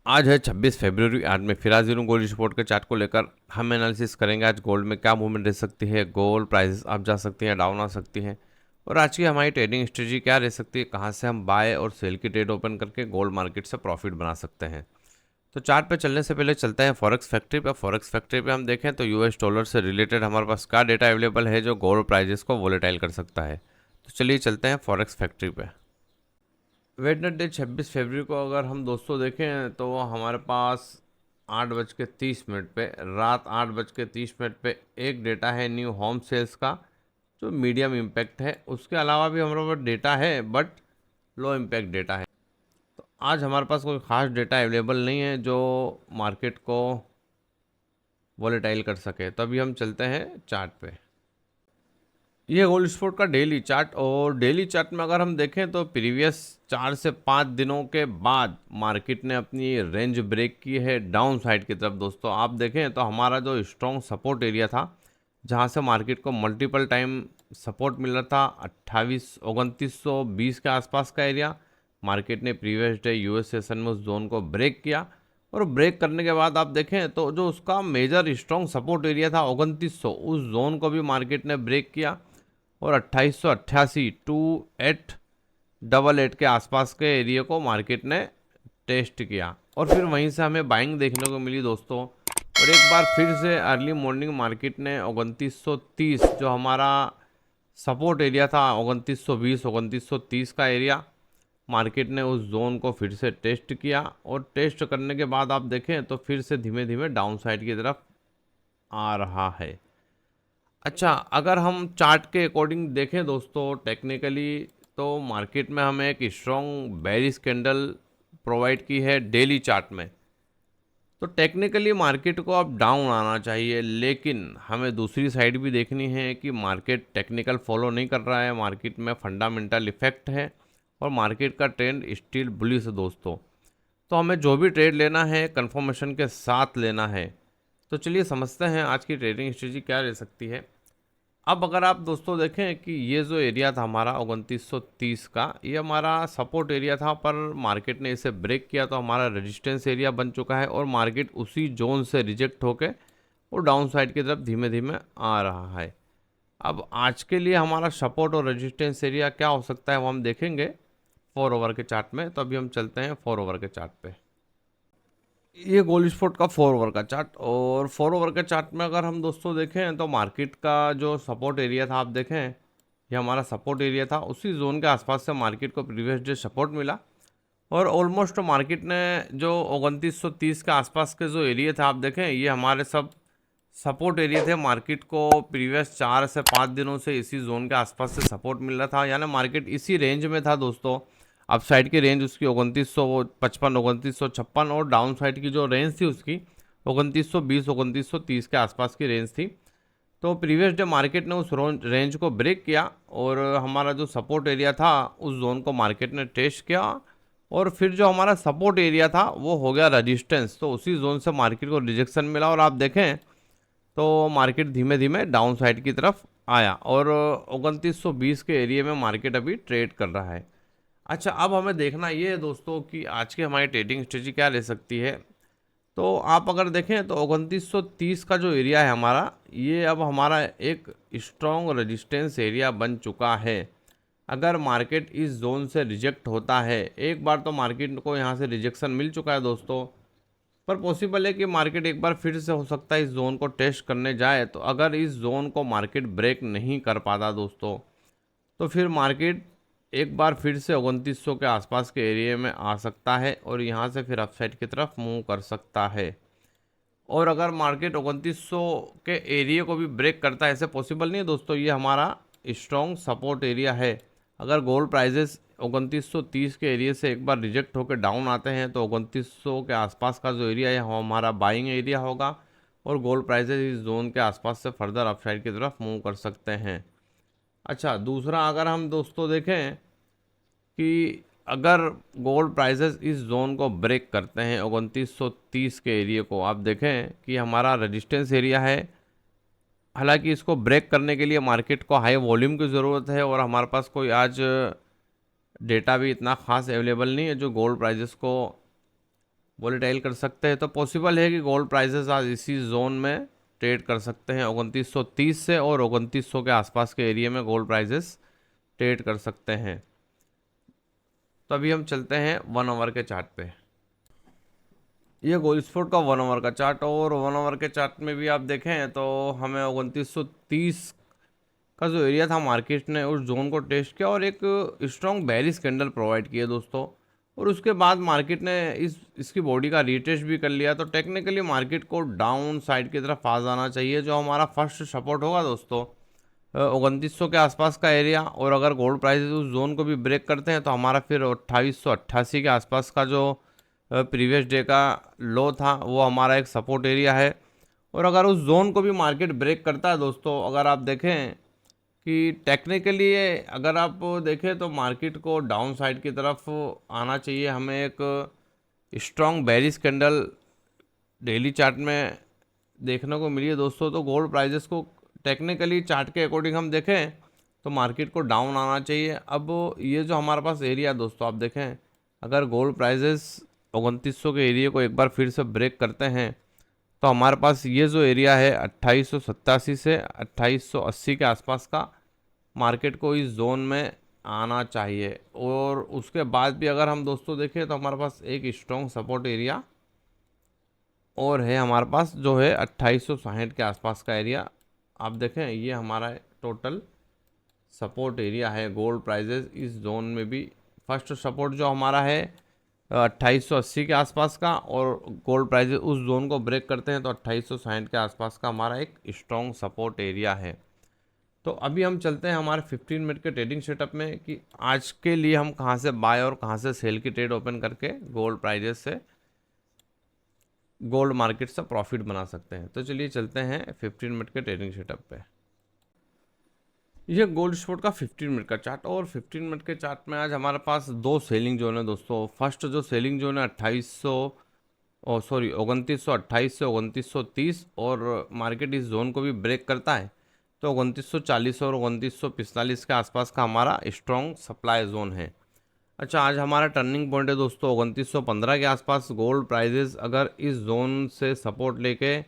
आज है 26 फरवरी। आज मैं फिर हाजिर हूँ गोल्ड रिपोर्ट के चार्ट को लेकर। हम एनालिसिस करेंगे आज गोल्ड में क्या मूवमेंट रह सकती है, गोल्ड प्राइसेस अप जा सकती हैं, डाउन आ सकती हैं, और आज की हमारी ट्रेडिंग स्ट्रेटजी क्या रह सकती है, कहाँ से हम बाय और सेल की ट्रेड ओपन करके गोल्ड मार्केट से प्रॉफिट बना सकते हैं। तो चार्ट पे चलने से पहले चलते हैं फॉरेक्स फैक्ट्री पे। फॉरेक्स फैक्ट्री पे हम देखें तो यूएस डॉलर से रिलेटेड हमारे पास क्या डेटा अवेलेबल है जो गोल्ड प्राइजेस को वोलेटाइल कर सकता है। तो चलिए चलते हैं फॉरेक्स फैक्ट्री पे। वेडनेसडे 26 फरवरी को अगर हम दोस्तों देखें तो हमारे पास 8:30 पे, रात 8:30 पे एक डेटा है न्यू होम सेल्स का जो मीडियम इम्पैक्ट है। उसके अलावा भी हमारे पास डेटा है बट लो इम्पैक्ट डेटा है। तो आज हमारे पास कोई ख़ास डेटा अवेलेबल नहीं है जो मार्केट को वॉलेटाइल कर सके। तो अभी हम चलते हैं चार्ट पे। ये गोल्ड स्पोर्ट का डेली चार्ट, और डेली चार्ट में अगर हम देखें तो प्रीवियस 4 से 5 दिनों के बाद मार्केट ने अपनी रेंज ब्रेक की है डाउन साइड की तरफ। दोस्तों आप देखें तो हमारा जो स्ट्रॉन्ग सपोर्ट एरिया था जहां से मार्केट को मल्टीपल टाइम सपोर्ट मिल रहा था 2920 के आसपास का एरिया, मार्केट ने प्रीवियस डे यूएस सेशन में उस जोन को ब्रेक किया। और ब्रेक करने के बाद आप देखें तो जो उसका मेजर स्ट्रॉन्ग सपोर्ट एरिया था 2900, उस जोन को भी मार्केट ने ब्रेक किया और 2888 2888 के आसपास के एरिया को मार्केट ने टेस्ट किया और फिर वहीं से हमें बाइंग देखने को मिली दोस्तों। और एक बार फिर से अर्ली मॉर्निंग मार्केट ने 2930 जो हमारा सपोर्ट एरिया था 2920 2930 का एरिया, मार्केट ने उस जोन को फिर से टेस्ट किया और टेस्ट करने के बाद आप देखें तो फिर से धीमे धीमे डाउन साइड की तरफ आ रहा है। अच्छा, अगर हम चार्ट के अकॉर्डिंग देखें दोस्तों टेक्निकली तो मार्केट में हमें एक स्ट्रॉन्ग बेरिश कैंडल प्रोवाइड की है डेली चार्ट में। तो टेक्निकली मार्केट को अब डाउन आना चाहिए, लेकिन हमें दूसरी साइड भी देखनी है कि मार्केट टेक्निकल फॉलो नहीं कर रहा है, मार्केट में फंडामेंटल इफेक्ट है और मार्केट का ट्रेंड स्टिल बुलिश है दोस्तों। तो हमें जो भी ट्रेड लेना है कंफर्मेशन के साथ लेना है। तो चलिए समझते हैं आज की ट्रेडिंग स्ट्रेटजी क्या रह सकती है। अब अगर आप दोस्तों देखें कि ये जो एरिया था हमारा 2930 का, ये हमारा सपोर्ट एरिया था, पर मार्केट ने इसे ब्रेक किया तो हमारा रेजिस्टेंस एरिया बन चुका है और मार्केट उसी जोन से रिजेक्ट होके और डाउन साइड की तरफ धीमे धीमे आ रहा है। अब आज के लिए हमारा सपोर्ट और रेजिस्टेंस एरिया क्या हो सकता है वो हम देखेंगे 4 ओवर के चार्ट में। तो अभी हम चलते हैं 4 ओवर के चार्ट पे। ये गोल्ड स्पोर्ट का 4 ओवर का चार्ट, और 4 ओवर के चार्ट में अगर हम दोस्तों देखें तो मार्केट का जो सपोर्ट एरिया था आप देखें, ये हमारा सपोर्ट एरिया था, उसी जोन के आसपास से मार्केट को प्रीवियस डे सपोर्ट मिला और ऑलमोस्ट मार्केट ने जो 2930 के आसपास के जो एरिया था आप देखें, ये हमारे सब सपोर्ट एरिया थे। मार्केट को प्रीवियस 4 से 5 दिनों से इसी जोन के आसपास से सपोर्ट मिल रहा था, यानी मार्केट इसी रेंज में था दोस्तों। अप साइड की रेंज उसकी 2955 2956 और डाउन साइड की जो रेंज थी उसकी 2920 2930 के आसपास की रेंज थी। तो प्रीवियस डे मार्केट ने उस रेंज को ब्रेक किया और हमारा जो सपोर्ट एरिया था उस जोन को मार्केट ने टेस्ट किया और फिर जो हमारा सपोर्ट एरिया था वो हो गया रेजिस्टेंस। तो उसी जोन से मार्केट को रिजेक्शन मिला और आप देखें तो मार्केट धीमे धीमे डाउन साइड की तरफ आया और 2920 के एरिया में मार्केट अभी ट्रेड कर रहा है। अच्छा, अब हमें देखना ये है दोस्तों कि आज की हमारी ट्रेडिंग स्ट्रेटजी क्या रह सकती है। तो आप अगर देखें तो 2930 का जो एरिया है हमारा, ये अब हमारा एक स्ट्रॉन्ग रेजिस्टेंस एरिया बन चुका है। अगर मार्केट इस जोन से रिजेक्ट होता है, एक बार तो मार्केट को यहाँ से रिजेक्शन मिल चुका है दोस्तों, पर पॉसिबल है कि मार्केट एक बार फिर से हो सकता है इस जोन को टेस्ट करने जाए। तो अगर इस जोन को मार्केट ब्रेक नहीं कर पाता दोस्तों, तो फिर मार्केट एक बार फिर से 2900 के आसपास के एरिया में आ सकता है और यहाँ से फिर अपसाइड की तरफ मूव कर सकता है। और अगर मार्केट 2900 के एरिया को भी ब्रेक करता है, ऐसे पॉसिबल नहीं है दोस्तों, ये हमारा स्ट्रॉन्ग सपोर्ट एरिया है। अगर गोल्ड प्राइजेस 2930 के एरिया से एक बार रिजेक्ट होकर डाउन आते हैं तो 2900 के आसपास का जो एरिया है वो हमारा बाइंग एरिया होगा और गोल्ड प्राइजेस इस जोन के आसपास से फर्दर अपसाइड की तरफ मूव कर सकते हैं। अच्छा, दूसरा अगर हम दोस्तों देखें कि अगर गोल्ड प्राइसेस इस जोन को ब्रेक करते हैं 2930 के एरिया को, आप देखें कि हमारा रेजिस्टेंस एरिया है। हालांकि इसको ब्रेक करने के लिए मार्केट को हाई वॉल्यूम की ज़रूरत है और हमारे पास कोई आज डेटा भी इतना ख़ास अवेलेबल नहीं है जो गोल्ड प्राइजेस को वोलेटाइल कर सकते हैं। तो पॉसिबल है कि गोल्ड प्राइसेस आज इसी जोन में ट्रेड कर सकते हैं 2930 से, और 2900 के आसपास के एरिया में गोल्ड प्राइसेस ट्रेड कर सकते हैं। तो अभी हम चलते हैं 1 आवर के चार्ट पे। ये गोल्ड स्पॉट का 1 आवर का चार्ट, और 1 आवर के चार्ट में भी आप देखें तो हमें 2930 का जो एरिया था मार्केट ने उस जोन को टेस्ट किया और एक स्ट्रॉन्ग बेरिश कैंडल प्रोवाइड किया दोस्तों। और उसके बाद मार्केट ने इसकी बॉडी का रीटेस्ट भी कर लिया। तो टेक्निकली मार्केट को डाउन साइड की तरफ आ जाना चाहिए। जो हमारा फर्स्ट सपोर्ट होगा दोस्तों 2900 के आसपास का एरिया, और अगर गोल्ड प्राइसेस उस जोन को भी ब्रेक करते हैं तो हमारा फिर 2888 के आसपास का जो प्रीवियस डे का लो था वो हमारा एक सपोर्ट एरिया है। और अगर उस जोन को भी मार्केट ब्रेक करता है दोस्तों, अगर आप देखें कि टेक्निकली अगर आप देखें तो मार्केट को डाउन साइड की तरफ आना चाहिए। हमें एक strong bearish candle daily chart में देखने को मिली है दोस्तों। तो गोल्ड प्राइजेस को टेक्निकली चार्ट के अकॉर्डिंग हम देखें तो मार्केट को डाउन आना चाहिए। अब ये जो हमारे पास एरिया दोस्तों आप देखें, अगर गोल्ड प्राइजेस 2900 के एरिया को एक बार फिर से ब्रेक करते हैं तो हमारे पास ये जो एरिया है 2887 से 2880 के आसपास का मार्केट को इस जोन में आना चाहिए। और उसके बाद भी अगर हम दोस्तों देखें तो हमारे पास एक स्ट्रॉन्ग सपोर्ट एरिया और है हमारे पास, जो है 2860 के आसपास का एरिया। आप देखें ये हमारा टोटल सपोर्ट एरिया है गोल्ड प्राइजेस इस जोन में भी। फर्स्ट सपोर्ट जो हमारा है 2880 के आसपास का, और गोल्ड प्राइजेस उस जोन को ब्रेक करते हैं तो 2860 के आसपास का हमारा एक स्ट्रॉन्ग सपोर्ट एरिया है। तो अभी हम चलते हैं हमारे 15 मिनट के ट्रेडिंग सेटअप में कि आज के लिए हम कहां से बाय और कहां से सेल की ट्रेड ओपन करके गोल्ड प्राइजेस से गोल्ड मार्केट से प्रॉफिट बना सकते हैं। तो चलिए चलते हैं 15 मिनट के ट्रेडिंग सेटअप पे। ये गोल्ड स्पॉट का 15 मिनट का चार्ट, और 15 मिनट के चार्ट में आज हमारे पास दो सेलिंग जोन है दोस्तों। फर्स्ट जो सेलिंग जोन है 2928 से 2930, और मार्केट इस जोन को भी ब्रेक करता है तो 2940 और 2945 के आसपास का हमारा स्ट्रॉन्ग सप्लाई जोन है। अच्छा, आज हमारा टर्निंग पॉइंट है दोस्तों 2915 के आसपास। गोल्ड प्राइजेस अगर इस जोन से सपोर्ट लेके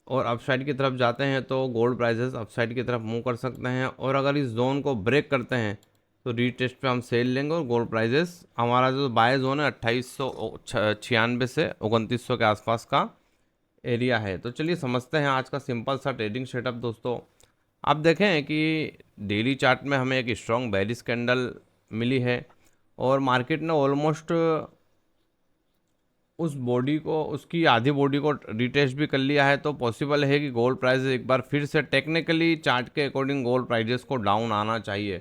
और अपसाइड की तरफ जाते हैं तो गोल्ड प्राइजेस अपसाइड की तरफ मूव कर सकते हैं, और अगर इस जोन को ब्रेक करते हैं तो रीटेस्ट पे हम सेल लेंगे और गोल्ड प्राइजेस हमारा जो बाय जोन है 2896 से 2900 के आसपास का एरिया है। तो चलिए समझते हैं आज का सिंपल सा ट्रेडिंग सेटअप दोस्तों। आप देखें कि डेली चार्ट में हमें एक स्ट्रॉन्ग बेरिश कैंडल मिली है, और मार्केट ने ऑलमोस्ट उस बॉडी को, उसकी आधी बॉडी को रिटेस्ट भी कर लिया है। तो पॉसिबल है कि गोल्ड प्राइस एक बार फिर से टेक्निकली चार्ट के अकॉर्डिंग गोल्ड प्राइजेस को डाउन आना चाहिए।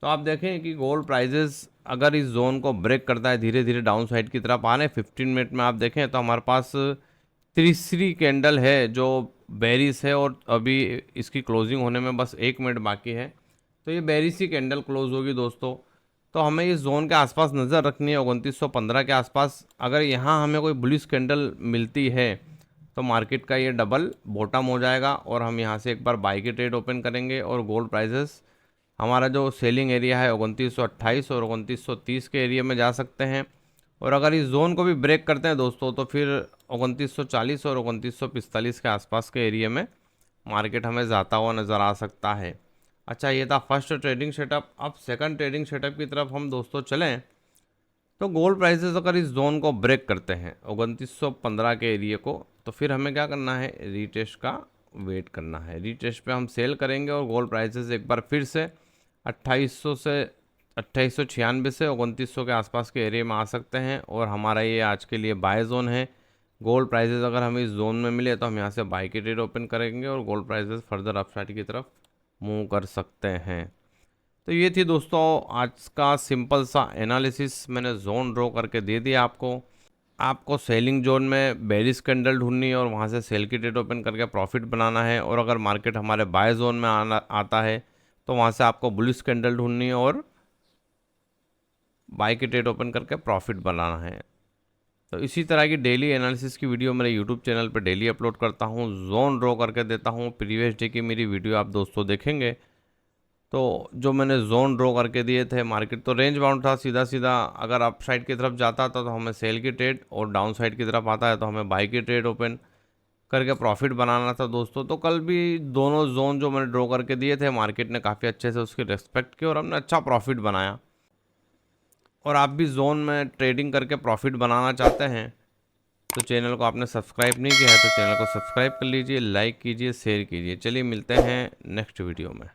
तो आप देखें कि गोल्ड प्राइजेस अगर इस जोन को ब्रेक करता है धीरे धीरे डाउन साइड की तरफ आने 15 मिनट में आप देखें तो हमारे पास तीसरी कैंडल है जो बेरिश है, और अभी इसकी क्लोजिंग होने में बस 1 मिनट बाकी है। तो ये बेरिश ही कैंडल क्लोज होगी दोस्तों। तो हमें इस जोन के आसपास नज़र रखनी है 2915 के आसपास। अगर यहाँ हमें कोई बुलिश कैंडल मिलती है तो मार्केट का ये डबल बॉटम हो जाएगा, और हम यहाँ से एक बार बाई की ट्रेड ओपन करेंगे, और गोल्ड प्राइजेस हमारा जो सेलिंग एरिया है 2928 और 2930 के एरिया में जा सकते हैं। और अगर इस जोन को भी ब्रेक करते हैं दोस्तों तो फिर 2940 और 2945 के आसपास के एरिया में मार्केट हमें जाता हुआ नज़र आ सकता है। अच्छा, ये था फर्स्ट ट्रेडिंग सेटअप। अब सेकंड ट्रेडिंग सेटअप की तरफ हम दोस्तों चलें तो गोल्ड प्राइसेस अगर इस जोन को ब्रेक करते हैं 2915 के एरिया को, तो फिर हमें क्या करना है, रीटेस्ट का वेट करना है। रीटेस्ट पे हम सेल करेंगे और गोल्ड प्राइसेस एक बार फिर से 2800 से 2896 से 2900 के आसपास के एरिया में आ सकते हैं, और हमारा ये आज के लिए बाय जोन है। गोल्ड प्राइसेस अगर हमें इस जोन में मिले तो हम यहाँ से बाई की ट्रेड ओपन करेंगे और गोल्ड प्राइसेस फर्दर अपसाइड की तरफ मूव कर सकते हैं। तो ये थी दोस्तों आज का सिंपल सा एनालिसिस, मैंने जोन ड्रॉ करके दे दिया आपको सेलिंग जोन में बेरिश कैंडल ढूंढनी है और वहाँ से सेल की ट्रेड ओपन करके प्रॉफिट बनाना है, और अगर मार्केट हमारे बाय जोन में आता है तो वहाँ से आपको बुलिश कैंडल ढूंढनी है और बाय की ट्रेड ओपन करके प्रॉफिट बनाना है। तो इसी तरह की डेली एनालिसिस की वीडियो मेरे यूट्यूब चैनल पर डेली अपलोड करता हूँ, जोन ड्रॉ करके देता हूँ। प्रीवियस डे की मेरी वीडियो आप दोस्तों देखेंगे तो जो मैंने जोन ड्रॉ करके दिए थे, मार्केट तो रेंज बाउंड था, सीधा सीधा अगर अप साइड की तरफ जाता था तो हमें सेल की ट्रेड, और डाउन साइड की तरफ आता है तो हमें बाई की ट्रेड ओपन करके प्रॉफिट बनाना था दोस्तों। तो कल भी दोनों जोन जो मैंने ड्रॉ करके दिए थे, मार्केट ने काफ़ी अच्छे से उसकी रेस्पेक्ट की और हमने अच्छा प्रॉफिट बनाया। और आप भी जोन में ट्रेडिंग करके प्रॉफिट बनाना चाहते हैं तो चैनल को आपने सब्सक्राइब नहीं किया है तो चैनल को सब्सक्राइब कर लीजिए, लाइक कीजिए, शेयर कीजिए। चलिए मिलते हैं नेक्स्ट वीडियो में।